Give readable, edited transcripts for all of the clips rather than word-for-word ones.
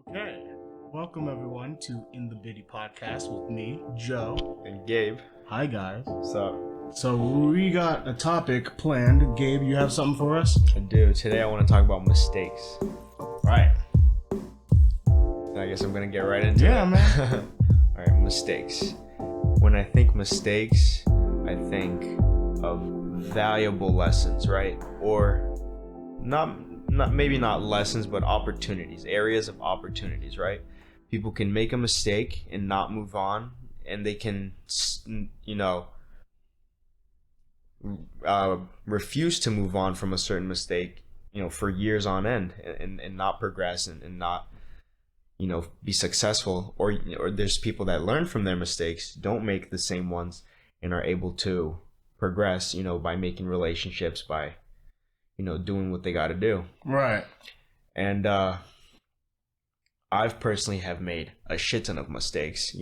Okay. Welcome everyone to In the Biddy podcast with me, Joe. And Gabe. Hi guys. What's up? So we got a topic planned. Gabe, you have something for us? I do. Today I want to talk about mistakes. Right. I guess I'm going to get right into it. Yeah, man. Alright, mistakes. When I think mistakes, I think of valuable lessons, right? Or maybe not lessons, but opportunities, areas of opportunities, right? People can make a mistake and not move on, and they can, refuse to move on from a certain mistake, for years on end, and not progress and not, be successful. Or there's people that learn from their mistakes, don't make the same ones, and are able to progress, by making relationships, by doing what they got to do. Right. And I've personally have made a shit ton of mistakes.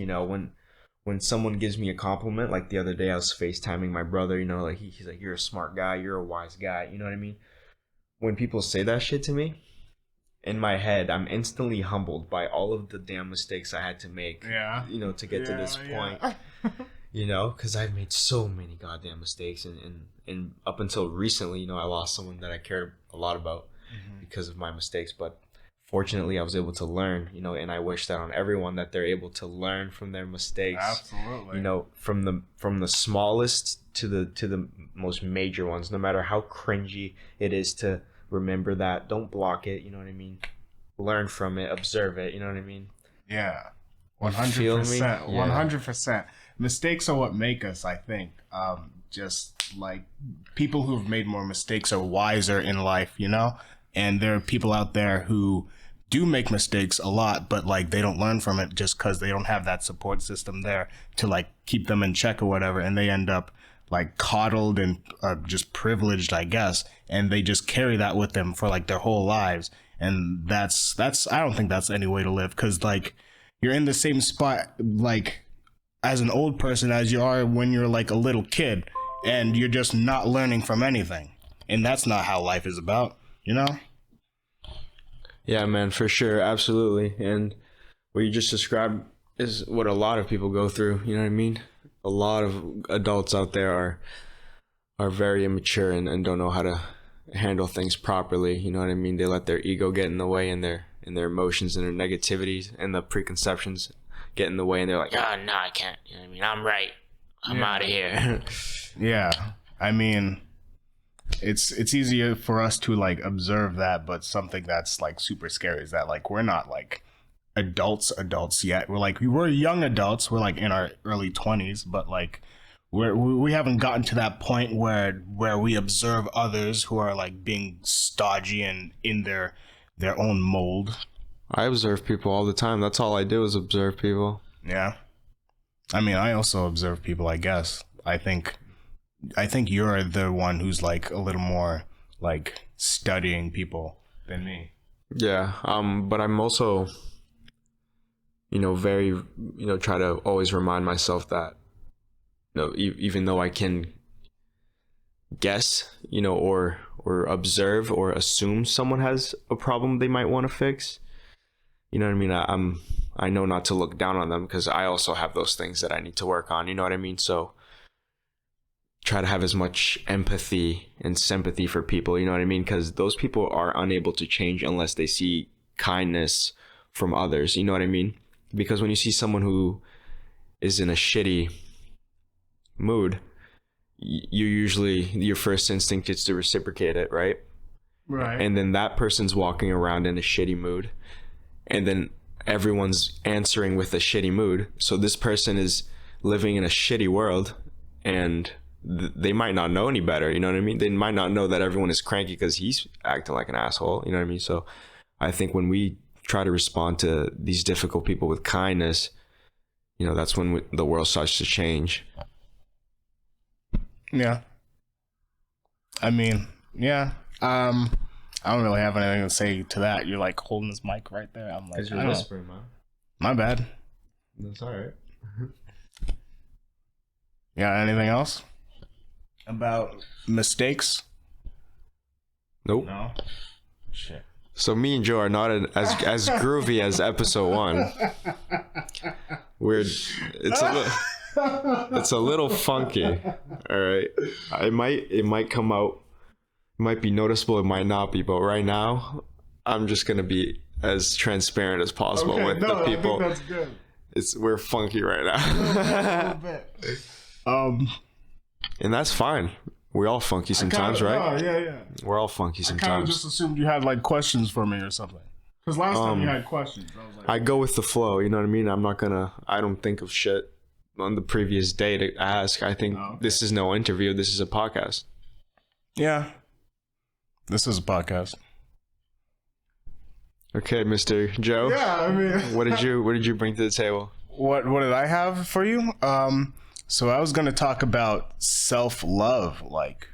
When someone gives me a compliment, like the other day I was FaceTiming my brother, like he's like, "You're a smart guy, you're a wise guy," you know what I mean? When people say that shit to me, in my head, I'm instantly humbled by all of the damn mistakes I had to make, to get to this point. Because I've made so many goddamn mistakes, and up until recently, I lost someone that I cared a lot about because of my mistakes. But fortunately, I was able to learn, and I wish that on everyone that they're able to learn from their mistakes. Absolutely. From the smallest to the most major ones, no matter how cringy it is to remember that. Don't block it, you know what I mean? Learn from it, observe it, you know what I mean? Yeah. 100%. Yeah. 100%. Mistakes are what make us, I think. Just like people who've made more mistakes are wiser in life, And there are people out there who do make mistakes a lot, but like they don't learn from it just because they don't have that support system there to like keep them in check or whatever, and they end up like coddled and just privileged, I guess, and they just carry that with them for like their whole lives. And that's I don't think that's any way to live, because like you're in the same spot like as an old person as you are when you're like a little kid, and you're just not learning from anything, and that's not how life is about, Yeah, man, for sure, absolutely. And what you just described is what a lot of people go through, you know what I mean? A lot of adults out there are very immature and don't know how to handle things properly, you know what I mean? They let their ego get in the way, and their emotions and their negativities and the preconceptions get in the way, and they're like, "Oh no, I can't," you know what I mean? "I'm right, I'm out of here." Yeah, I mean, it's easier for us to like observe that, but something that's like super scary is that like we're not like adults yet. We're young adults. We're like in our early 20s, but like we haven't gotten to that point where we observe others who are like being stodgy and in their own mold. I observe people all the time. That's all I do is observe people. Yeah. I mean, I also observe people, I guess. I think you're the one who's like a little more like studying people than me. Yeah. But I'm also, very, try to always remind myself that, even though I can guess, or observe or assume someone has a problem they might want to fix, you know what I mean? I know not to look down on them, because I also have those things that I need to work on, you know what I mean? So try to have as much empathy and sympathy for people, you know what I mean? Because those people are unable to change unless they see kindness from others, you know what I mean? Because when you see someone who is in a shitty mood, you usually, your first instinct is to reciprocate it, right? Right. And then that person's walking around in a shitty mood, and then everyone's answering with a shitty mood. So this person is living in a shitty world, and they might not know any better, you know what I mean? They might not know that everyone is cranky because he's acting like an asshole, you know what I mean? So I think when we try to respond to these difficult people with kindness, that's when the world starts to change. Yeah. I mean, yeah. I don't really have anything to say to that. You're like holding this mic right there. I'm like, because you're whispering, man. My bad. That's all right. Yeah. Anything else about mistakes? Nope. No. Shit. So me and Joe are not as groovy as episode 1. It's a little funky. All right. It might come out. It might be noticeable. It might not be. But right now, I'm just gonna be as transparent as possible with the people. I think that's good. We're funky right now. A little bit. And that's fine. We're all funky sometimes, right? Yeah. We're all funky sometimes. I kind of just assumed you had like questions for me or something. Because last time you had questions, I was like, I go with the flow. You know what I mean? I don't think of shit on the previous day to ask. I think this is no interview. This is a podcast. Yeah. This is a podcast. Okay, Mr. Joe. Yeah, I mean, what did you bring to the table? What did I have for you? So I was gonna talk about self-love, like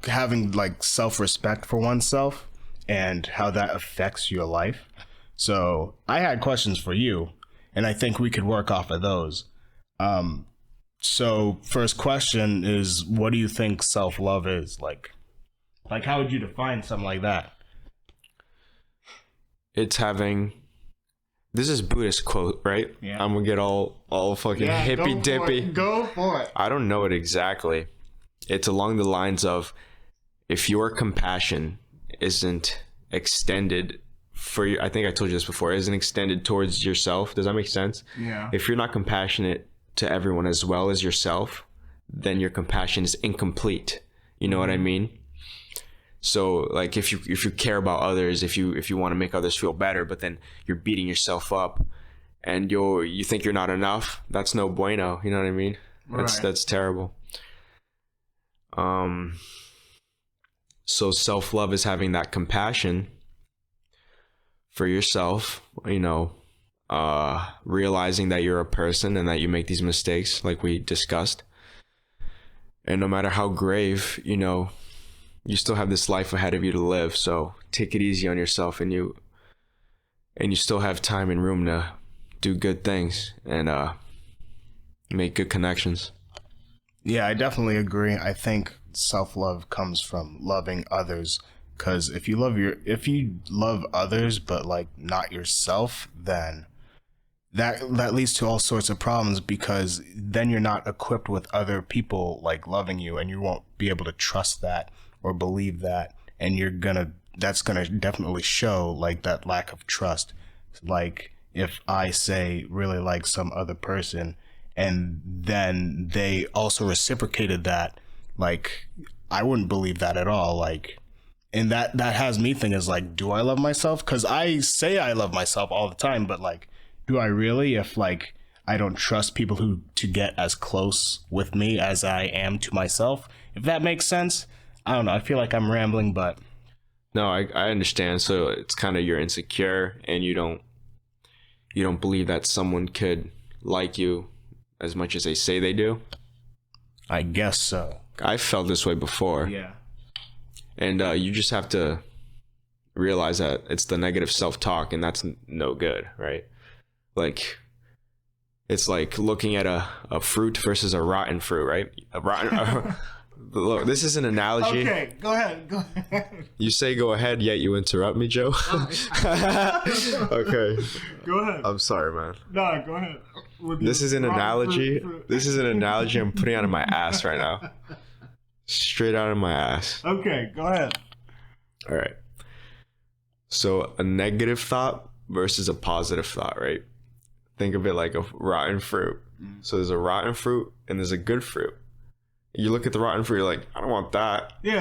having like self-respect for oneself and how that affects your life. So I had questions for you, and I think we could work off of those. So first question is, what do you think self-love is? Like how would you define something like that? It's having. This is Buddhist quote, right? Yeah. I'm gonna get all fucking hippy dippy. Go for it. I don't know it exactly. It's along the lines of, if your compassion isn't extended for you, I think I told you this before, isn't extended towards yourself. Does that make sense? Yeah. If you're not compassionate to everyone as well as yourself, then your compassion is incomplete. You know what I mean? So like if you care about others, if you want to make others feel better, but then you're beating yourself up and you think you're not enough, that's no bueno. You know what I mean? That's terrible. So self-love is having that compassion for yourself, realizing that you're a person and that you make these mistakes like we discussed. And no matter how grave, you still have this life ahead of you to live. So take it easy on yourself, and you still have time and room to do good things and make good connections. Yeah, I definitely agree. I think self-love comes from loving others, because if you love others but like not yourself, then that leads to all sorts of problems, because then you're not equipped with other people like loving you, and you won't be able to trust that or believe that, and that's gonna definitely show like that lack of trust. Like if I say really like some other person and then they also reciprocated that, like I wouldn't believe that at all. Like, and that has me thinking, is like, do I love myself? Because I say I love myself all the time, but like, do I really? If like I don't trust people to get as close with me as I am to myself, if that makes sense. I don't know. I feel like I'm rambling, but no, I understand. So it's kind of, you're insecure and you don't believe that someone could like you as much as they say they do. I guess so. I felt this way before. Yeah. And you just have to realize that it's the negative self-talk, and that's no good, right? Like, it's like looking at a fruit versus a rotten fruit, right? A rotten. Look, this is an analogy. Okay, go ahead. You say go ahead, yet you interrupt me, Joe. Okay. Go ahead. I'm sorry, man. No, go ahead. This is an analogy. This is an analogy I'm putting out of my ass right now. Straight out of my ass. Okay, go ahead. All right. So a negative thought versus a positive thought, right? Think of it like a rotten fruit. So there's a rotten fruit and there's a good fruit. You look at the rotten fruit, you're like, I don't want that. Yeah.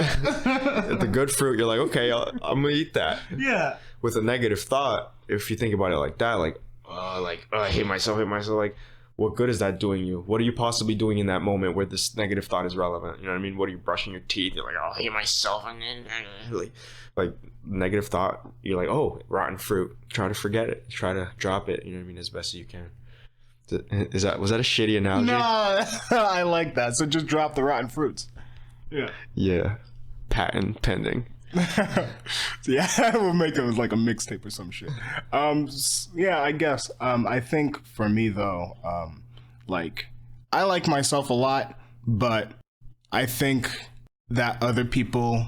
At the good fruit, you're like, okay, I'm gonna eat that. Yeah. With a negative thought, if you think about it like that, like, I hate myself, like, what good is that doing you? What are you possibly doing in that moment where this negative thought is relevant? You know what I mean? What are you brushing your teeth? You're like, oh, I hate myself. Like negative thought, you're like, oh, rotten fruit. Try to forget it. Try to drop it. You know what I mean? As best as you can. Was that a shitty analogy? No, I like that. So just drop the rotten fruits. Yeah. Yeah. Patent pending. Yeah, we'll make it like a mixtape or some shit. Yeah, I guess. I think for me though, like I like myself a lot, but I think that other people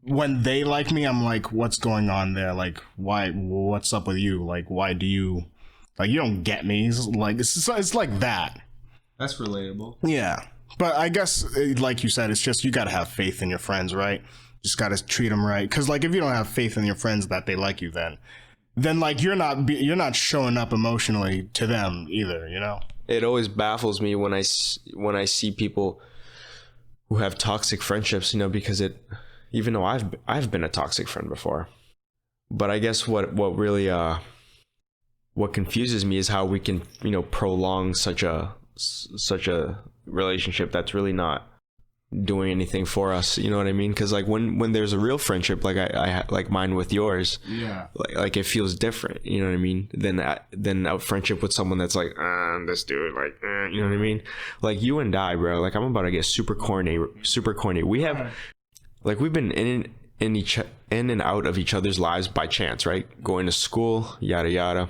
when they like me, I'm like, what's going on there? Like, why? What's up with you? Like, why do you, like, you don't get me? It's like that. That's relatable. Yeah. But I guess, like you said, it's just you got to have faith in your friends, right? Just got to treat them right. Because, like, if you don't have faith in your friends that they like you, then like, you're not showing up emotionally to them either, you know? It always baffles me when I see people who have toxic friendships, you know, because even though I've been a toxic friend before, but I guess what really what confuses me is how we can, you know, prolong such a relationship that's really not doing anything for us, you know what I mean? Because like when there's a real friendship, like I like mine with yours, yeah, like it feels different, you know what I mean, than a friendship with someone that's like this dude, like you know what I mean? Like you and I, bro, like I'm about to get super corny. We have like we've been in and out of each other's lives by chance, right? Going to school, yada yada,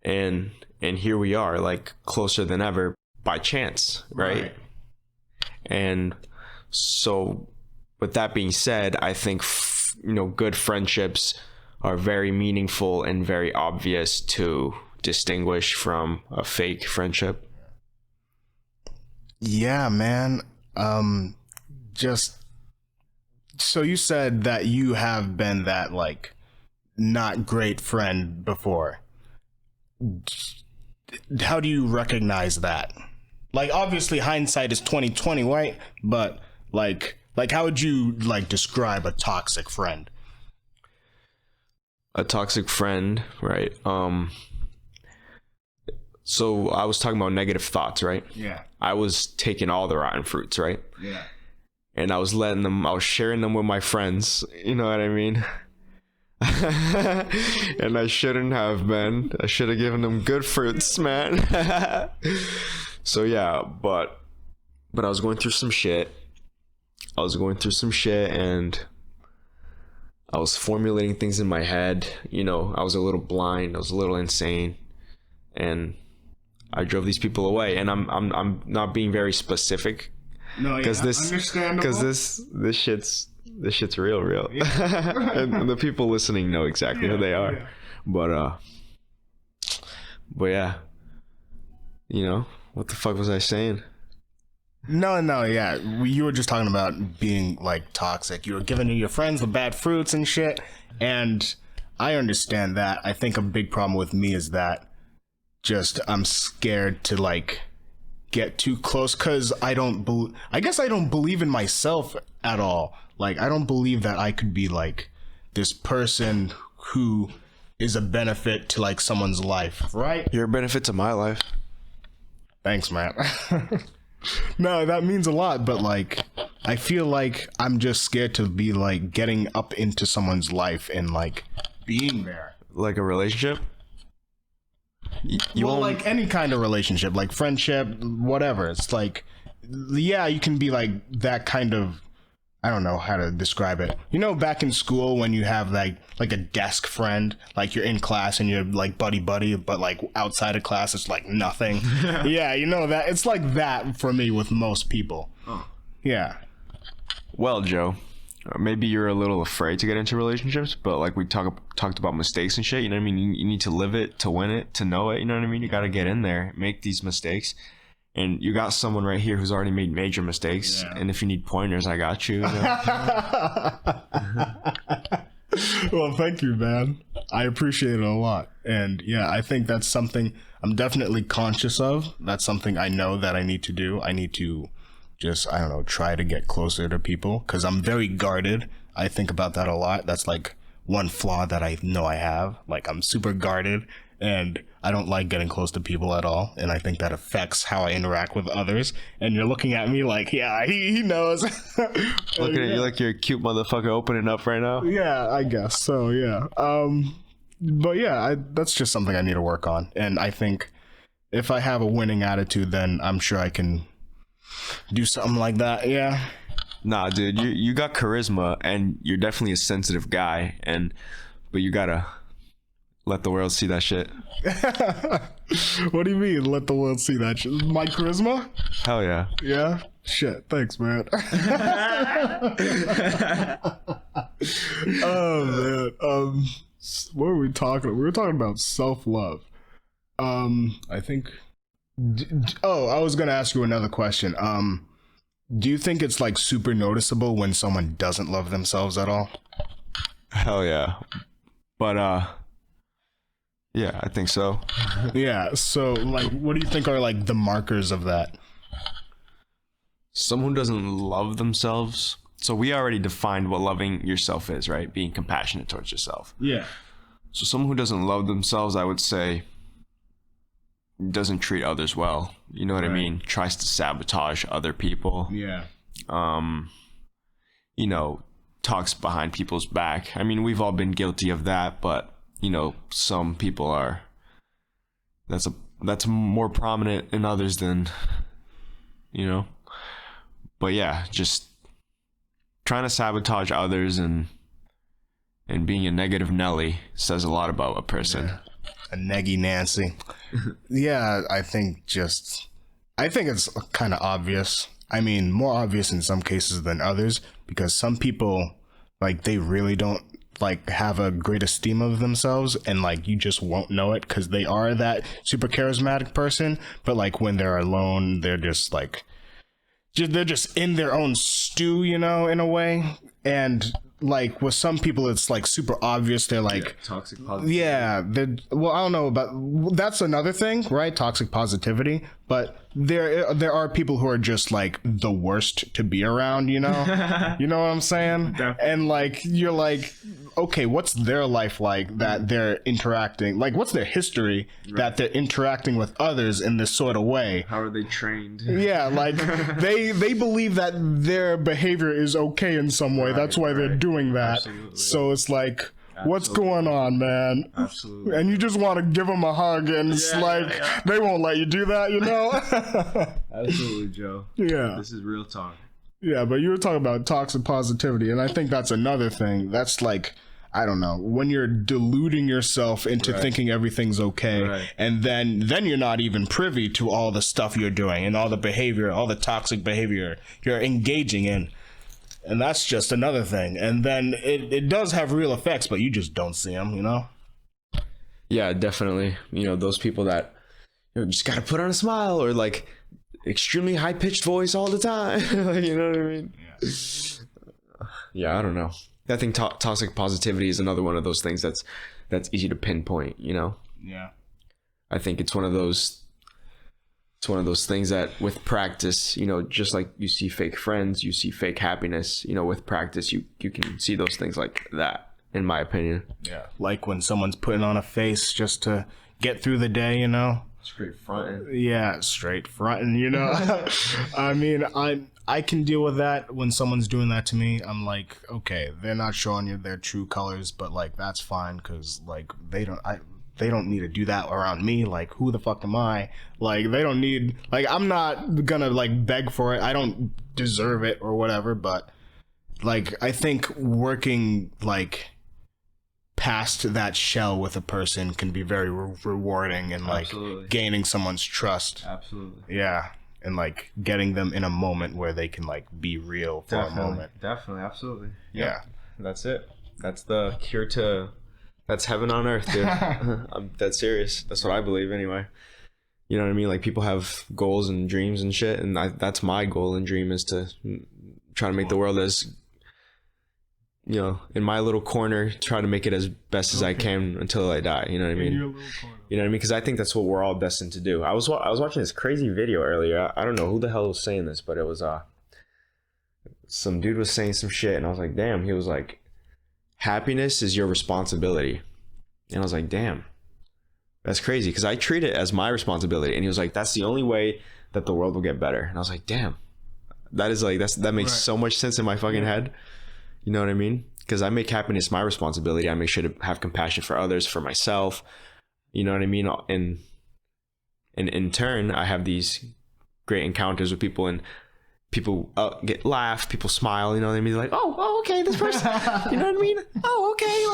and here we are, like closer than ever by chance, right? And so with that being said, I think you know, good friendships are very meaningful and very obvious to distinguish from a fake friendship. Yeah, man. Just so you said that you have been that like not great friend before. How do you recognize that? Like, obviously hindsight is 2020, right? But like how would you like describe a toxic friend? A toxic friend, right? So I was talking about negative thoughts, right? Yeah. I was taking all the rotten fruits, right? Yeah. And I was sharing them with my friends, you know what I mean? And I shouldn't have been. I should have given them good fruits, man. So yeah, but I was going through some shit. And I was formulating things in my head. You know, I was a little blind. I was a little insane, and I drove these people away. And I'm not being very specific. No, yeah, because this shit's real. Yeah. and the people listening know exactly who they are. Yeah. But yeah, you know, what the fuck was I saying? No, yeah. You were just talking about being like toxic. You were giving your friends the bad fruits and shit. And I understand that. I think a big problem with me is that just I'm scared to like get too close because I guess I don't believe in myself at all. Like, I don't believe that I could be like this person who is a benefit to like someone's life, right? You're a benefit to my life. Thanks, man. No, that means a lot, but like I feel like I'm just scared to be like getting up into someone's life and like being there. Like a relationship? Well, like any kind of relationship, like friendship, whatever. It's like, yeah, you can be like that kind of, I don't know how to describe it. You know, back in school when you have like a desk friend, like you're in class and you're like buddy, but like outside of class it's like nothing. Yeah, you know that. It's like that for me with most people. Oh. Yeah. Well, Joe, maybe you're a little afraid to get into relationships, but like we talked about mistakes and shit, you know what I mean? You need to live it, to win it, to know it, you know what I mean? You got to get in there, make these mistakes. And you got someone right here who's already made major mistakes. Yeah. And if you need pointers, I got you. You know? Well, thank you, man. I appreciate it a lot. And yeah, I think that's something I'm definitely conscious of. That's something I know that I need to do. I need to just, I don't know, try to get closer to people because I'm very guarded. I think about that a lot. That's like one flaw that I know I have. Like, I'm super guarded and I don't like getting close to people at all. And I think that affects how I interact with others. And you're looking at me like, yeah, he knows. Looking at you like you're a cute motherfucker opening up right now. Yeah, I guess so. Yeah. But yeah, that's just something I need to work on. And I think if I have a winning attitude, then I'm sure I can do something like that. Yeah. Nah, dude, you got charisma and you're definitely a sensitive guy. But you gotta let the world see that shit. What do you mean, let the world see that shit? My charisma? Hell yeah. Yeah? Shit, thanks, man. Oh man. What were we talking about? We were talking about self-love. I think I was gonna ask you another question. Do you think it's like super noticeable when someone doesn't love themselves at all? Hell yeah. But yeah, I think so. Yeah, so like what do you think are like the markers of that? Someone who doesn't love themselves. So we already defined what loving yourself is, right? Being compassionate towards yourself. Yeah. So someone who doesn't love themselves, I would say, doesn't treat others well. You know what I mean? Tries to sabotage other people. Yeah. You know, talks behind people's back. I mean, we've all been guilty of that, but you know, some people are. That's more prominent in others than, you know. But yeah, just trying to sabotage others and being a negative Nelly says a lot about a person. Yeah. A neggy Nancy. Yeah, I think it's kind of obvious. I mean, more obvious in some cases than others, because some people, like, they really don't like have a great esteem of themselves, and like you just won't know it because they are that super charismatic person, but like when they're alone, they're just like they're just in their own stew, you know, in a way. And like with some people it's like super obvious, they're like toxic positivity. Yeah, well, I don't know about that's another thing, right? Toxic positivity. But there are people who are just like the worst to be around, you know. You know what I'm saying? Definitely. And like you're like, okay, what's their life like that they're interacting, like what's their history that they're interacting with others in this sort of way? How are they trained? Yeah, like they believe that their behavior is okay in some way. That's why they're doing that. Absolutely. So it's like, what's going on, man? Absolutely. And you just want to give them a hug, and it's they won't let you do that, you know? Absolutely, Joe. Yeah. This is real talk. Yeah, but you were talking about toxic positivity, and I think that's another thing. That's like, I don't know, when you're deluding yourself into thinking everything's okay, and then you're not even privy to all the stuff you're doing and all the behavior, all the toxic behavior you're engaging in. And that's just another thing. And then it does have real effects, but you just don't see them, you know? Yeah, definitely. You know, those people that, you know, just got to put on a smile, or like extremely high pitched voice all the time. Like, you know what I mean? Yeah, I don't know. I think toxic positivity is another one of those things that's easy to pinpoint, you know? Yeah. I think it's one of those things that with practice, you know, just like you see fake friends, you see fake happiness, you know, with practice, you can see those things like that, in my opinion. Yeah. Like when someone's putting on a face just to get through the day, you know? Straight fronting. Yeah, straight fronting, you know? I mean, I can deal with that when someone's doing that to me. I'm like, okay, they're not showing you their true colors, but like that's fine, because like they don't need to do that around me. Like, who the fuck am I? Like, they don't need, like, I'm not gonna like beg for it. I don't deserve it or whatever. But like, I think working like past that shell with a person can be very rewarding, and like gaining someone's trust. Absolutely. Yeah. And like getting them in a moment where they can like be real for a moment. Definitely. Absolutely. Yeah. That's it. That's the cure to, that's heaven on earth, dude. I'm dead serious. That's what I believe anyway. You know what I mean? Like, people have goals and dreams and shit, and that's my goal and dream, is to try to make the world as, you know, in my little corner, try to make it as best as I can until I die. You know what I mean? You know what I mean? Because I think that's what we're all destined to do. I was watching this crazy video earlier. I don't know who the hell was saying this, but it was some dude was saying some shit, and I was like, damn. He was like, happiness is your responsibility. And I was like, damn, that's crazy, because I treat it as my responsibility. And he was like, that's the only way that the world will get better. And I was like, damn, that is like, that makes so much sense in my fucking head. You know what I mean? Because I make happiness my responsibility. I make sure to have compassion for others, for myself. You know what I mean? And in turn, I have these great encounters with people, and people laugh, people smile, you know what I mean? Like, oh, okay, this person, you know what I mean? Oh, okay,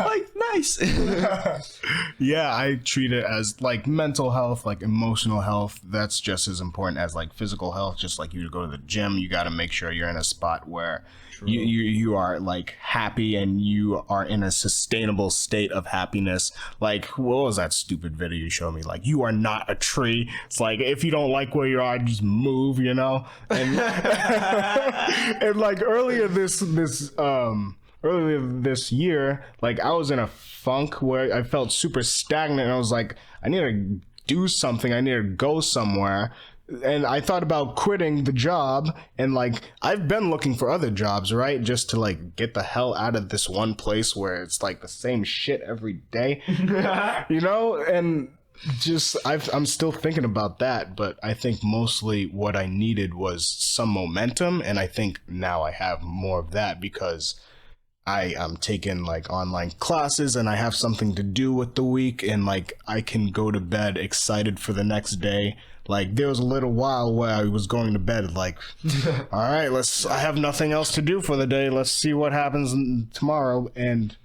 like nice. Yeah, I treat it as like mental health, like emotional health. That's just as important as like physical health. Just like you go to the gym, you got to make sure you're in a spot where You are like happy and you are in a sustainable state of happiness. Like, what was that stupid video you showed me? Like, you are not a tree. It's like, if you don't like where you are, just move, you know? And, and like earlier this year, like I was in a funk where I felt super stagnant and I was like, I need to do something. I need to go somewhere. And I thought about quitting the job, and like I've been looking for other jobs, right? Just to like get the hell out of this one place where it's like the same shit every day, you know? And just I'm still thinking about that, but I think mostly what I needed was some momentum, and I think now I have more of that because I am taking like online classes and I have something to do with the week, and like I can go to bed excited for the next day. Like there was a little while where I was going to bed like, all right, I have nothing else to do for the day. Let's see what happens tomorrow. And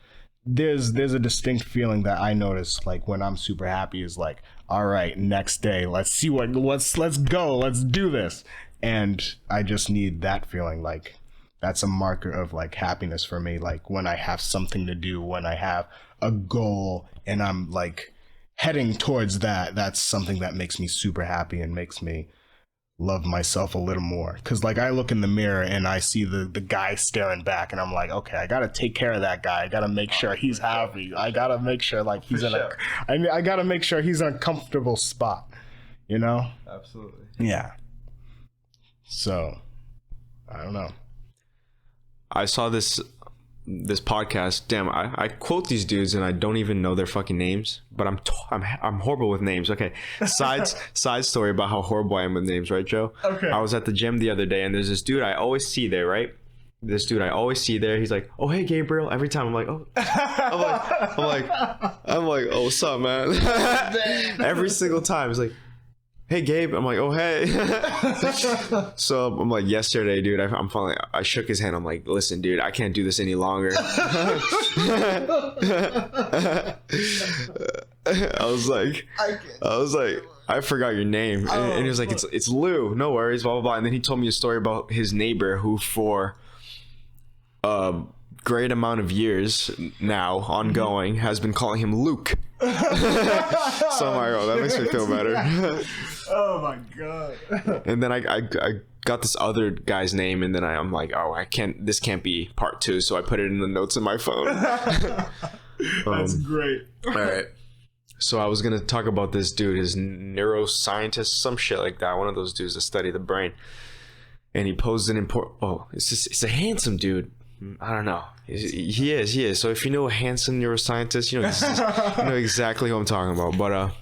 there's a distinct feeling that I notice like when I'm super happy is like, all right, next day, let's go, let's do this. And I just need that feeling. Like that's a marker of like happiness for me. Like when I have something to do, when I have a goal and I'm like heading towards that, that's something that makes me super happy and makes me love myself a little more. Because like I look in the mirror and I see the guy staring back and I'm like, okay, I gotta take care of that guy. I gotta make sure he's happy. I gotta make sure like he's I gotta make sure he's in a comfortable spot, you know? Absolutely. Yeah. So I don't know. I saw this podcast. Damn, I quote these dudes and I don't even know their fucking names, but I'm horrible with names. Okay, side story about how horrible I am with names, right, Joe? Okay. I was at the gym the other day and there's this dude I always see there, right? He's like, oh hey Gabriel. Every time I'm like, oh, I'm like, oh what's up, man? Every single time he's like, hey Gabe. I'm like, oh hey. So I'm like, yesterday, dude, I'm finally, I shook his hand. I'm like, listen, dude, I can't do this any longer. I was like, I forgot your name. And he was like, it's Lou, no worries, blah blah blah. And then he told me a story about his neighbor who for great amount of years now ongoing has been calling him Luke. So I'm like, oh, that makes me feel better. Oh my god. And then I got this other guy's name, and then I'm like, oh, this can't be part 2, so I put it in the notes in my phone. That's great. All right. So I was gonna talk about this dude, his neuroscientist, some shit like that, one of those dudes that study the brain. And he posed an important. Oh, it's a handsome dude. I don't know. He is. So if you know a handsome neuroscientist, you know exactly who I'm talking about.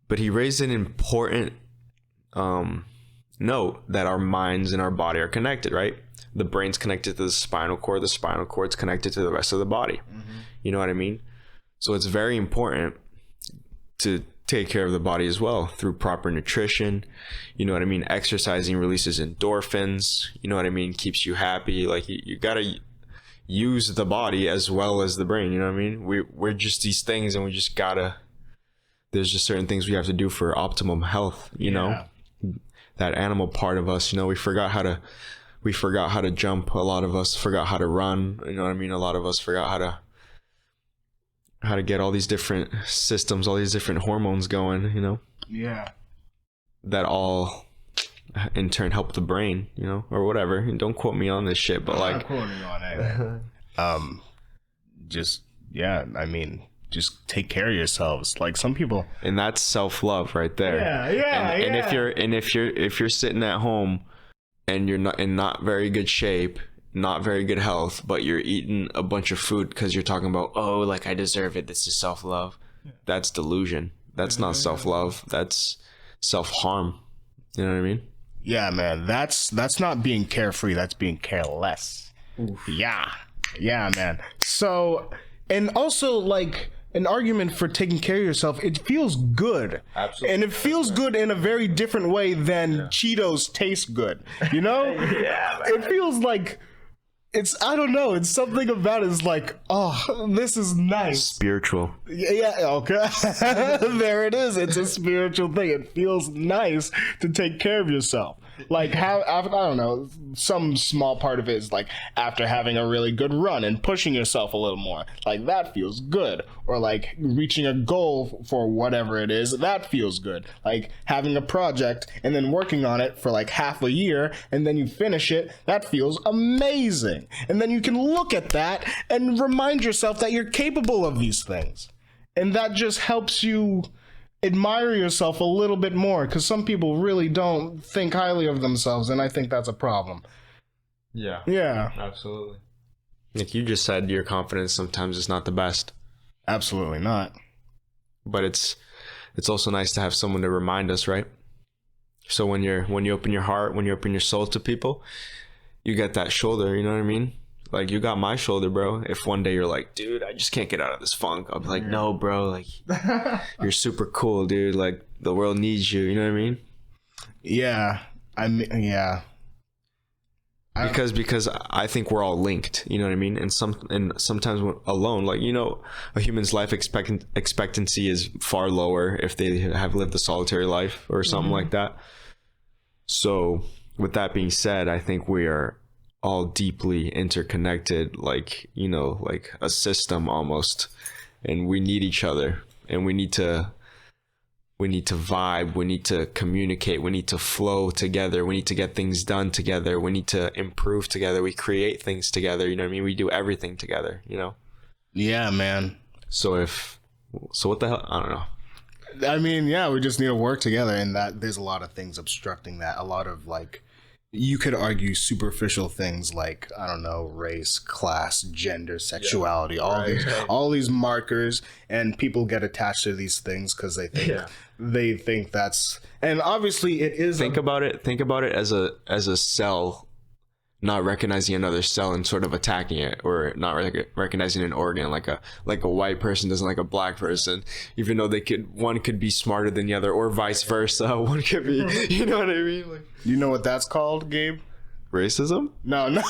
But he raised an important note that our minds and our body are connected, right? The brain's connected to the spinal cord. The spinal cord's connected to the rest of the body. Mm-hmm. You know what I mean? So it's very important to take care of the body as well through proper nutrition. You know what I mean? Exercising releases endorphins. You know what I mean? Keeps you happy. Like you gotta use the body as well as the brain. You know what I mean? We're just these things, and we just gotta. There's just certain things we have to do for optimum health. You know, that animal part of us. You know, we forgot how to jump. A lot of us forgot how to run. You know what I mean? A lot of us forgot how to get all these different systems, all these different hormones going, you know? Yeah. That all in turn help the brain, you know, or whatever. And don't quote me on this shit, but I'm not quoting you on it. Just take care of yourselves. Like some people, and that's self-love right there. Yeah. And if you're sitting at home and you're not in not very good shape, not very good health, but you're eating a bunch of food because you're talking about, oh, like I deserve it, this is self-love. That's delusion. That's not self-love. That's self-harm. You know what I mean? Yeah, man. That's not being carefree. That's being careless. Oof. Yeah, man. So, and also like an argument for taking care of yourself, it feels good. Absolutely. And it feels good in a very different way than Cheetos taste good. You know? Yeah, man. It feels like I don't know. It's something about it is like, oh, this is nice. Spiritual. Yeah, okay. There it is. It's a spiritual thing. It feels nice to take care of yourself. Like, I don't know, some small part of it is like after having a really good run and pushing yourself a little more, like that feels good. Or like reaching a goal for whatever it is, that feels good. Like having a project and then working on it for like half a year and then you finish it, that feels amazing. And then you can look at that and remind yourself that you're capable of these things. And that just helps you admire yourself a little bit more, because some people really don't think highly of themselves, and I think that's a problem. Yeah, Absolutely. Like you just said, your confidence sometimes is not the best. absolutely not. But it's also nice to have someone to remind us, right? So when you open your heart, when you open your soul to people, you get that shoulder, you know what I mean? Like, you got my shoulder, bro. If one day you're like, dude, I just can't get out of this funk, I'll be like, no, bro, like, you're super cool, dude. Like, the world needs you, you know what I mean? Yeah, yeah. Because I think we're all linked, you know what I mean? And sometimes when alone, like, you know, a human's life expectancy is far lower if they have lived a solitary life or something like that. So with that being said, I think we are all deeply interconnected, like, you know, like a system almost, and we need each other, and we need to vibe, we need to communicate, we need to flow together, we need to get things done together, we need to improve together, we create things together, you know what I mean? We do everything together, you know? Yeah, man. So what the hell? I don't know. I mean, yeah, we just need to work together, and that there's a lot of things obstructing that. A lot of, like, you could argue superficial things like, I don't know, race, class, gender, sexuality, all these markers, and people get attached to these things because they think that's, and obviously it is. Think about it as a cell not recognizing another cell and sort of attacking it, or not recognizing an organ, like a white person doesn't like a black person, even though one could be smarter than the other, or vice versa. One could be, you know what I mean? Like, you know what that's called, Gabe? Racism? No, no,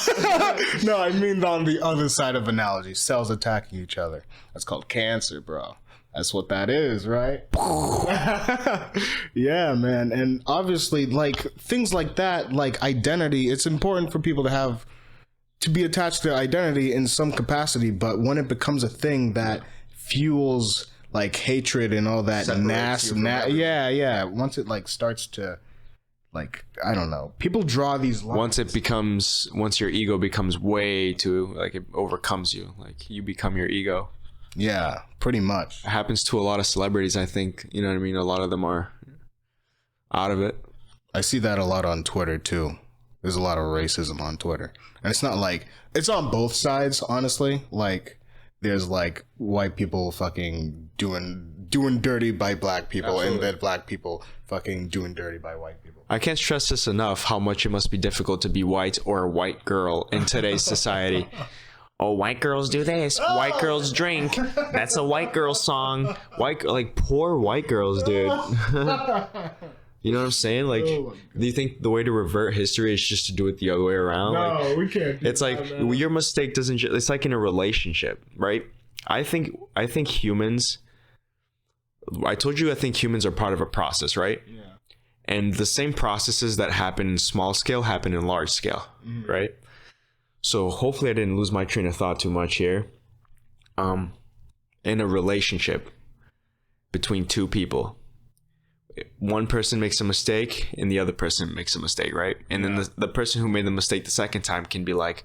I mean on the other side of analogy, cells attacking each other. That's called cancer, bro. That's what that is, right? Yeah, man. And obviously, like, things like that, like identity, it's important for people to be attached to identity in some capacity, but when it becomes a thing that fuels like hatred and all that yeah, once it like starts to, like, I don't know, people draw these lines. Once your ego becomes way too, like, it overcomes you, like you become your ego. Yeah, pretty much. It happens to a lot of celebrities, I think. You know what I mean? A lot of them are out of it. I see that a lot on Twitter, too. There's a lot of racism on Twitter. And it's not like... It's on both sides, honestly. Like, there's, like, white people fucking doing dirty by black people. Absolutely. And then black people fucking doing dirty by white people. I can't stress this enough, how much it must be difficult to be white or a white girl in today's society. Oh, white girls do this. White girls drink. That's a white girl song. Like, poor white girls, dude. You know what I'm saying? Like, do you think the way to revert history is just to do it the other way around? No, like, we can't. It's like, your mistake doesn't. It's like in a relationship, right? I think humans. I told you I think humans are part of a process, right? Yeah. And the same processes that happen in small scale happen in large scale, right? So hopefully I didn't lose my train of thought too much here. In a relationship between two people, one person makes a mistake and the other person makes a mistake, right? And then the person who made the mistake the second time can be like,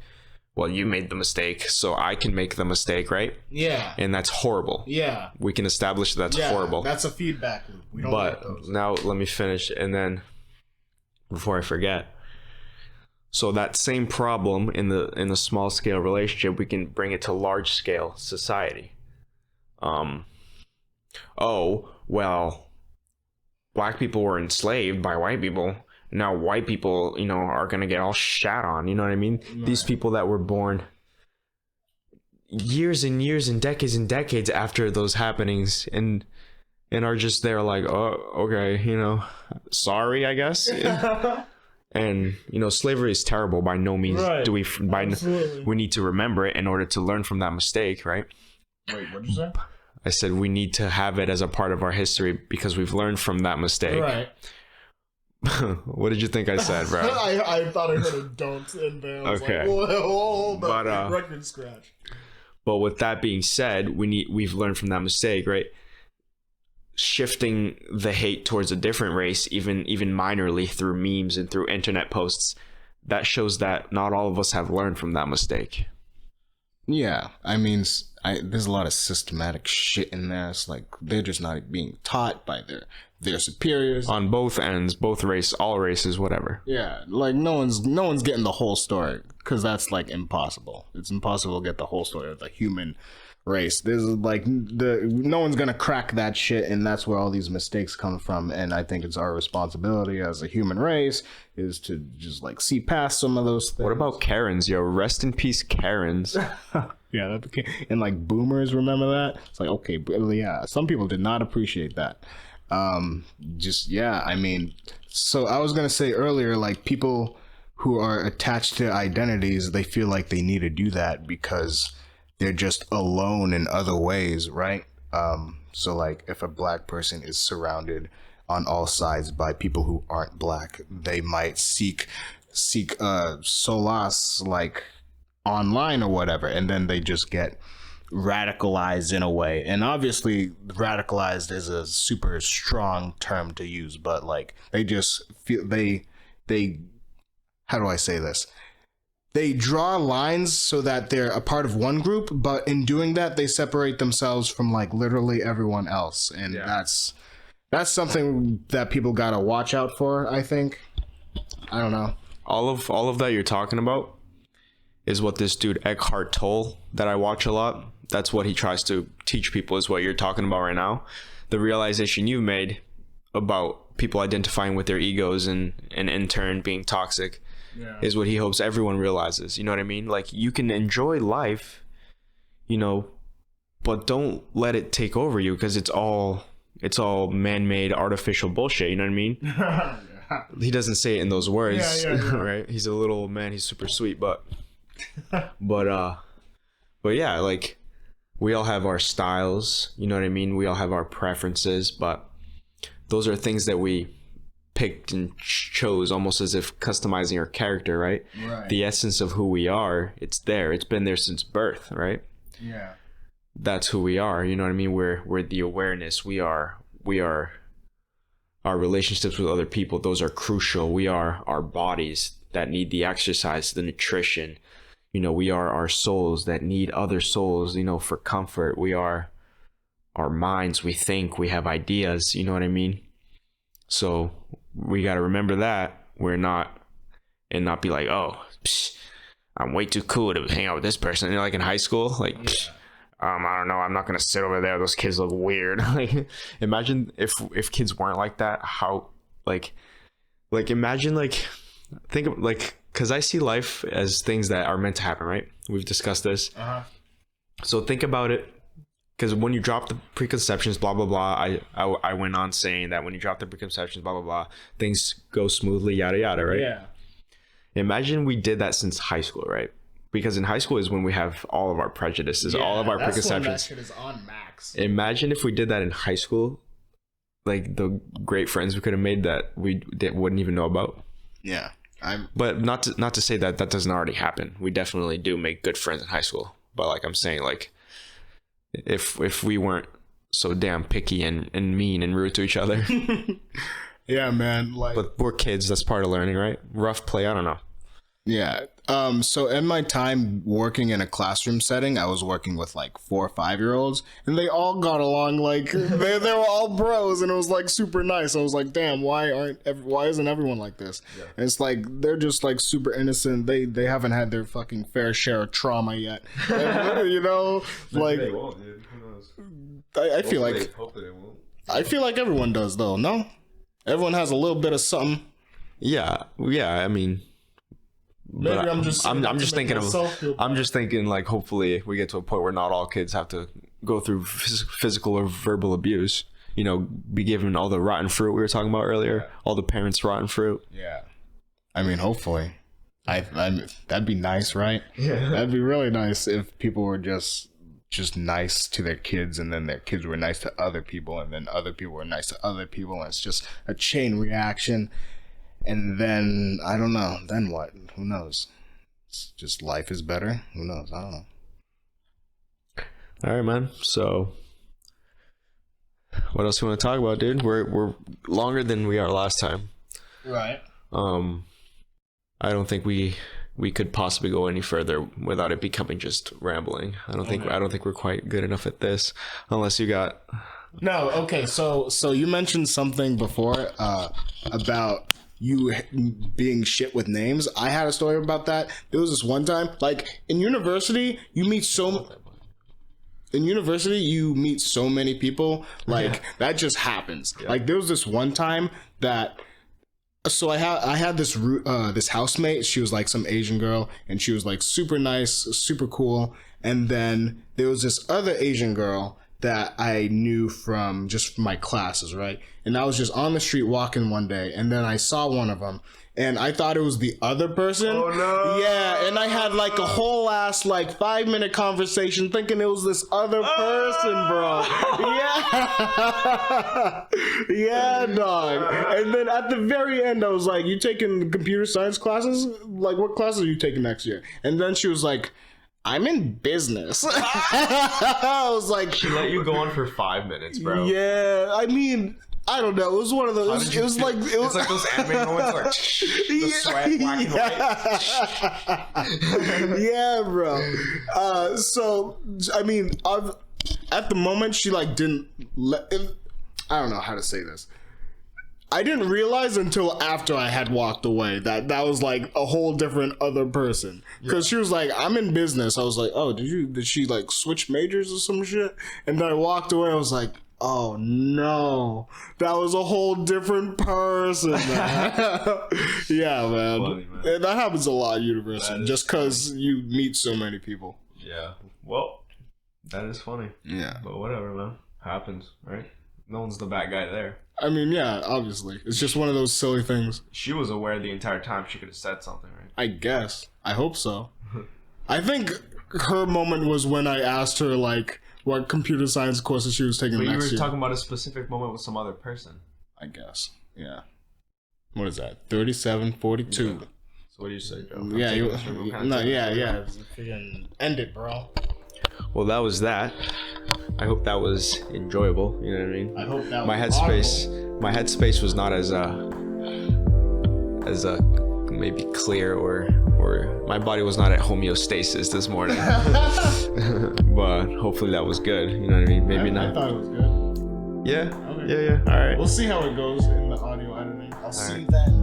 well, you made the mistake, so I can make the mistake, right? Yeah. And that's horrible. Yeah. We can establish that's horrible. That's a feedback loop. We don't like those. Now let me finish, and then before I forget. So that same problem in the small scale relationship, we can bring it to large scale society. Oh, well, black people were enslaved by white people. Now white people, you know, are going to get all shat on. You know what I mean? Right. These people that were born years and years and decades after those happenings and are just there like, oh, okay, you know, sorry, I guess. And, you know, slavery is terrible. By no means do we need to remember it in order to learn from that mistake, right? Wait, what did you say? I said we need to have it as a part of our history because we've learned from that mistake. Right. What did you think I said, bro? I thought I heard a don't in there. I was Okay. like, whoa, hold But, up, record scratch. But with that being said, we've learned from that mistake, right? Shifting the hate towards a different race, even minorly through memes and through internet posts, that shows that not all of us have learned from that mistake. Yeah, I mean, there's a lot of systematic shit in there. It's like they're just not being taught by their superiors On both ends, all races, whatever. Yeah, like no one's getting the whole story, because that's like impossible. It's impossible to get the whole story of the human race. There's like no one's gonna crack that shit, and that's where all these mistakes come from. And I think it's our responsibility as a human race is to just like see past some of those things. What about Karens, yo? Rest in peace, Karens. Yeah, that became, and like boomers, remember that? It's like, okay, yeah, some people did not appreciate that. I mean, so I was gonna say earlier, like people who are attached to identities, they feel like they need to do that because they're just alone in other ways, right? So like if a black person is surrounded on all sides by people who aren't black, they might seek solace like online or whatever, and then they just get radicalized in a way. And obviously radicalized is a super strong term to use, but like they just feel they how do I say this? They draw lines so that they're a part of one group, but in doing that they separate themselves from like literally everyone else. And that's something that people gotta watch out for, I think. I don't know. All of that you're talking about is what this dude Eckhart Tolle that I watch a lot, that's what he tries to teach people, is what you're talking about right now. The realization you've made about people identifying with their egos and in turn being toxic is what he hopes everyone realizes. You know what I mean? Like, you can enjoy life, you know, but don't let it take over you, because it's all man-made artificial bullshit. You know what I mean? He doesn't say it in those words, right? He's a little man. He's super sweet, but yeah, like we all have our styles, you know what I mean? We all have our preferences, but those are things that we picked and chose, almost as if customizing our character, right? The essence of who we are, it's there. It's been there since birth, right? Yeah. That's who we are, you know what I mean? We're the awareness. We are our relationships with other people, those are crucial. We are our bodies that need the exercise, the nutrition. You know, we are our souls that need other souls, you know, for comfort. We are our minds. We think, we have ideas, you know what I mean? So we got to remember that and not be like, oh, I'm way too cool to hang out with this person. You know, like in high school, like, I don't know, I'm not going to sit over there. Those kids look weird. Like, imagine if kids weren't like that, how, like imagine, like, think of, like, because I see life as things that are meant to happen, right? We've discussed this. So think about it, because when you drop the preconceptions, blah, blah, blah, I went on saying that when you drop the preconceptions, blah, blah, blah, things go smoothly, yada, yada, right? Yeah. Imagine we did that since high school, right? Because in high school is when we have all of our prejudices, all of our preconceptions. That shit is on max. Imagine if we did that in high school, like the great friends we could have made that we wouldn't even know about. Yeah. But not to say that doesn't already happen. We definitely do make good friends in high school. But like I'm saying, like if we weren't so damn picky and mean and rude to each other. Yeah, man. Like, but we're kids. That's part of learning, right? Rough play. I don't know. Yeah. So in my time working in a classroom setting, I was working with like 4 or 5-year-olds, and they all got along like they were all bros, and it was like super nice. I was like, damn, why isn't everyone like this? Yeah. And it's like they're just like super innocent. They haven't had their fucking fair share of trauma yet. You know, like they won't, dude. Who knows? I feel like hopefully they won't. I feel like everyone does though. No, everyone has a little bit of something. Yeah. I mean. Maybe but I'm just thinking like hopefully we get to a point where not all kids have to go through physical or verbal abuse, you know, be given all the rotten fruit we were talking about earlier, all the parents' rotten fruit. Yeah, I mean, hopefully that'd be nice, right? Yeah, that'd be really nice if people were just nice to their kids, and then their kids were nice to other people, and then other people were nice to other people, and it's just a chain reaction. And then I don't know. Then what? Who knows? It's just life is better. Who knows? I don't know. All right, man. So, what else you want to talk about, dude? We're longer than we are last time. Right. I don't think we could possibly go any further without it becoming just rambling. I don't think we're quite good enough at this, unless you got. No. Okay. So you mentioned something before about you being shit with names. I had a story about that. There was this one time, like in university, you meet so many people, like that just happens. Yeah. Like there was this one time that, so I had this this housemate. She was like some Asian girl, and she was like super nice, super cool. And then there was this other Asian girl that I knew from just my classes, right? And I was just on the street walking one day, and then I saw one of them, and I thought it was the other person. Oh no! Yeah, and I had like a whole ass like 5-minute conversation thinking it was this other person, bro. Yeah, yeah, dog. And then at the very end, I was like, "You taking computer science classes? Like, what classes are you taking next year?" And then she was like, I'm in business. I was like, she let you go on for 5 minutes, bro. Yeah, I mean, I don't know. It was one of those. It was like it's like those anime moments, like the sweat, black and white. Yeah, bro. So I mean, at the moment, she like didn't let. I don't know how to say this. I didn't realize until after I had walked away that was like a whole different other person. Because she was like, I'm in business. I was like, oh, did she like switch majors or some shit? And then I walked away. I was like, oh no, that was a whole different person, man. Yeah, man. Funny, man. And that happens a lot at university just because you meet so many people. Yeah. Well, that is funny. Yeah. But whatever, man. Happens, right? No one's the bad guy there. I mean, yeah, obviously. It's just one of those silly things. She was aware the entire time. She could have said something, right? I guess. I hope so. I think her moment was when I asked her, like, what computer science courses she was taking next year. But you were talking about a specific moment with some other person. I guess. Yeah. What is that? 3742. Yeah. So what do you say, Joe? Yeah. End it, bro. Well, that was that. I hope that was enjoyable. You know what I mean? I hope that my headspace was not as maybe clear or my body was not at homeostasis this morning. But hopefully that was good. You know what I mean? Maybe not. I thought it was good. Yeah. Okay. Yeah. All right. We'll see how it goes in the audio editing. I'll see you then.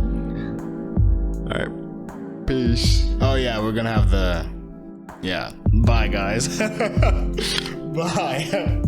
All right. Peace. Oh yeah, we're gonna have the. Yeah. Bye, guys. Bye.